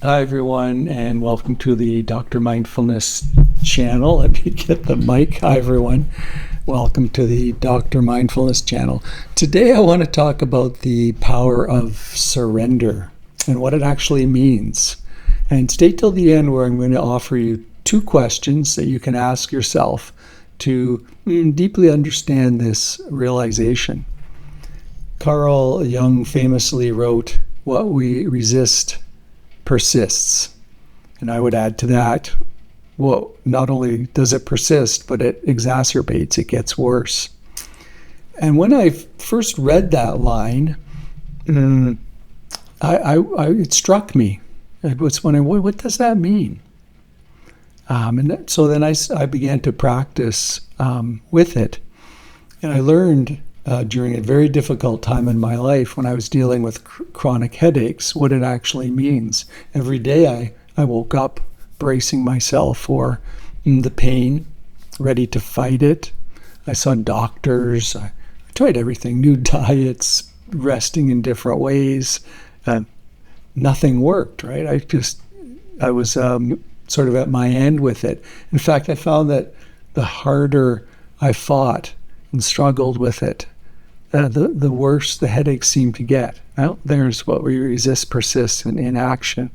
Hi, everyone, and welcome to the Dr. Mindfulness channel. Let me get the mic. Hi, everyone. Welcome to the Dr. Mindfulness channel. Today, I want to talk about the power of surrender and what it actually means. And stay till the end, where I'm going to offer you two questions that you can ask yourself to deeply understand this realization. Carl Jung famously wrote, "What we resist persists." And I would add to that, well, not only does it persist, but it exacerbates, it gets worse. And when I first read that line, it struck me. It was wondering, what does that mean? So then I began to practice with it. And I learned during a very difficult time in my life when I was dealing with chronic headaches what it actually means. Every day I woke up bracing myself for the pain, ready to fight it. I saw doctors. I tried everything, new diets, resting in different ways. Nothing worked, right? I was sort of at my end with it. In fact, I found that the harder I fought and struggled with it, the worse the headaches seemed to get. Well, there's what we resist, persists, and inaction.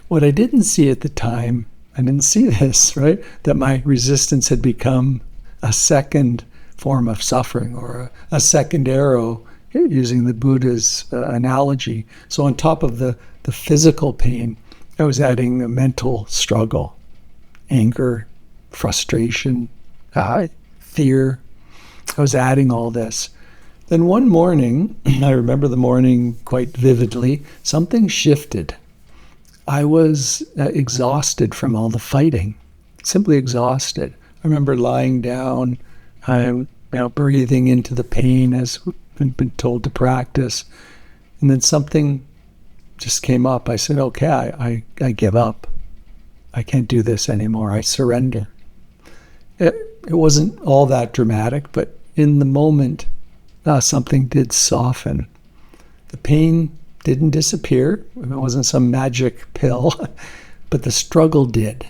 What I didn't see at the time, I didn't see this, right? That my resistance had become a second form of suffering, or a second arrow, using the Buddha's analogy. So on top of the physical pain, I was adding a mental struggle, anger, frustration, fear. I was adding all this. Then one morning, I remember the morning quite vividly, something shifted. I was exhausted from all the fighting, simply exhausted. I remember lying down, breathing into the pain as we've been told to practice. And then something just came up. I said, okay, I give up. I can't do this anymore. I surrender. It wasn't all that dramatic, but in the moment, something did soften. The pain didn't disappear. It wasn't some magic pill, but the struggle did.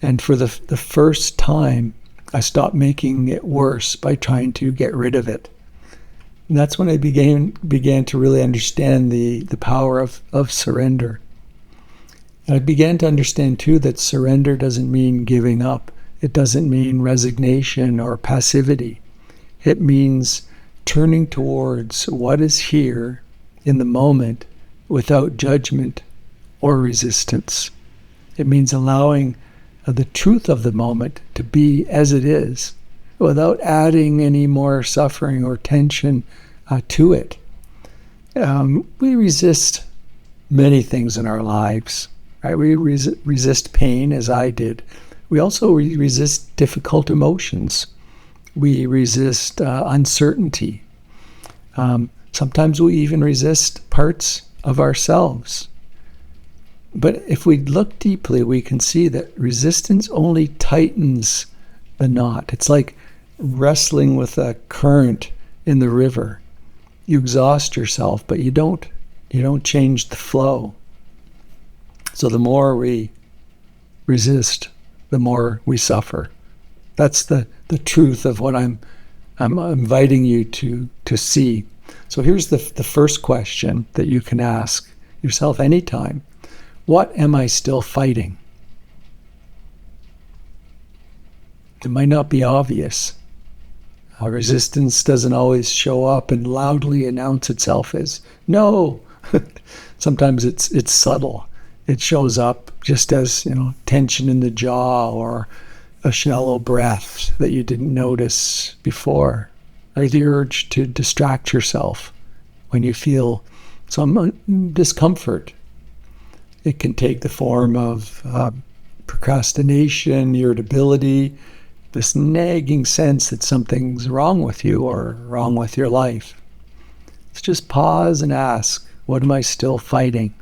And for the first time, I stopped making it worse by trying to get rid of it. And that's when I began to really understand the power of surrender. And I began to understand, too, that surrender doesn't mean giving up. It doesn't mean resignation or passivity. It means turning towards what is here in the moment without judgment or resistance. It means allowing the truth of the moment to be as it is without adding any more suffering or tension to it. We resist many things in our lives, right? We resist pain, as I did. We also resist difficult emotions. We resist uncertainty. Sometimes we even resist parts of ourselves. But if we look deeply, we can see that resistance only tightens the knot. It's like wrestling with a current in the river. You exhaust yourself, but you don't change the flow. So the more we resist, the more we suffer. That's the truth of what I'm inviting you to see. So here's the first question that you can ask yourself anytime. What am I still fighting? It might not be obvious. Our resistance doesn't always show up and loudly announce itself as no. Sometimes it's subtle. It shows up just as, tension in the jaw or a shallow breath that you didn't notice before, or the urge to distract yourself when you feel some discomfort. It can take the form of procrastination, irritability, this nagging sense that something's wrong with you or wrong with your life. Let's just pause and ask, what am I still fighting?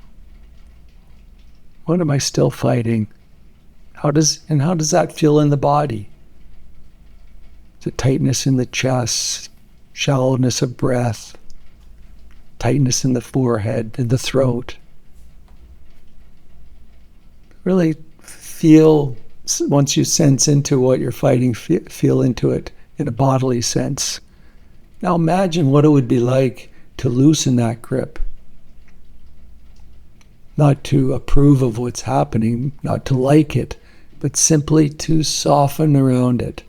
What am I still fighting? How does that feel in the body? Is it tightness in the chest, shallowness of breath, tightness in the forehead, in the throat? really feel, once you sense into what you're fighting, feel into it in a bodily sense. Now imagine what it would be like to loosen that grip. Not to approve of what's happening, not to like it, but simply to soften around it.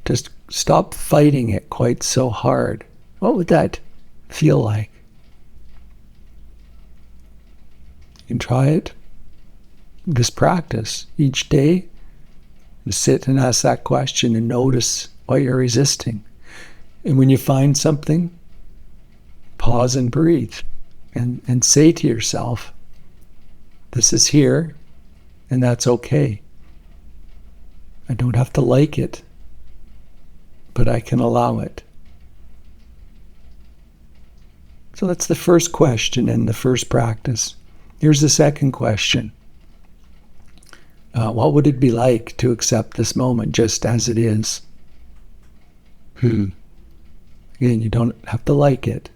Just stop fighting it quite so hard. What would that feel like? You can try it. This practice each day. Sit and ask that question and notice what you're resisting. And when you find something, pause and breathe and say to yourself, this is here and that's okay. I don't have to like it, but I can allow it. So that's the first question in the first practice. Here's the second question. What would it be like to accept this moment just as it is? Again, you don't have to like it,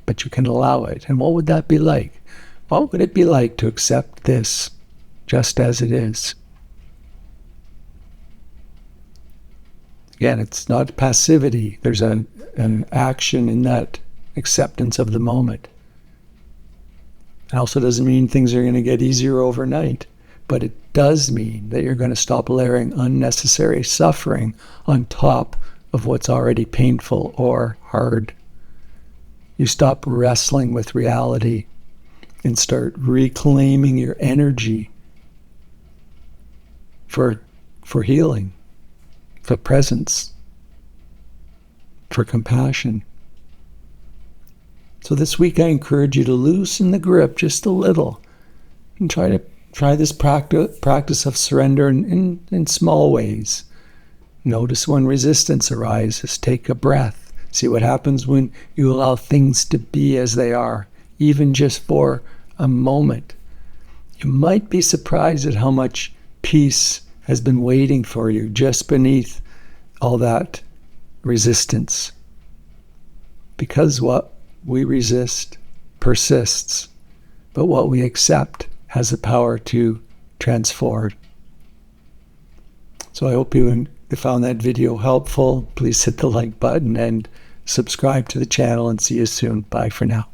but you can allow it. And what would that be like? What would it be like to accept this just as it is? Again, it's not passivity. There's an action in that acceptance of the moment. It also doesn't mean things are going to get easier overnight, but it does mean that you're going to stop layering unnecessary suffering on top of what's already painful or hard. You stop wrestling with reality and start reclaiming your energy for healing, for presence, for compassion. So this week I encourage you to loosen the grip just a little and try this practice of surrender in small ways. Notice when resistance arises. Take a breath. See what happens when you allow things to be as they are, even just for a moment. You might be surprised at how much peace has been waiting for you just beneath all that resistance. Because what we resist persists, but what we accept has the power to transform. So I hope you found that video helpful. Please hit the like button and subscribe to the channel, and see you soon. Bye for now.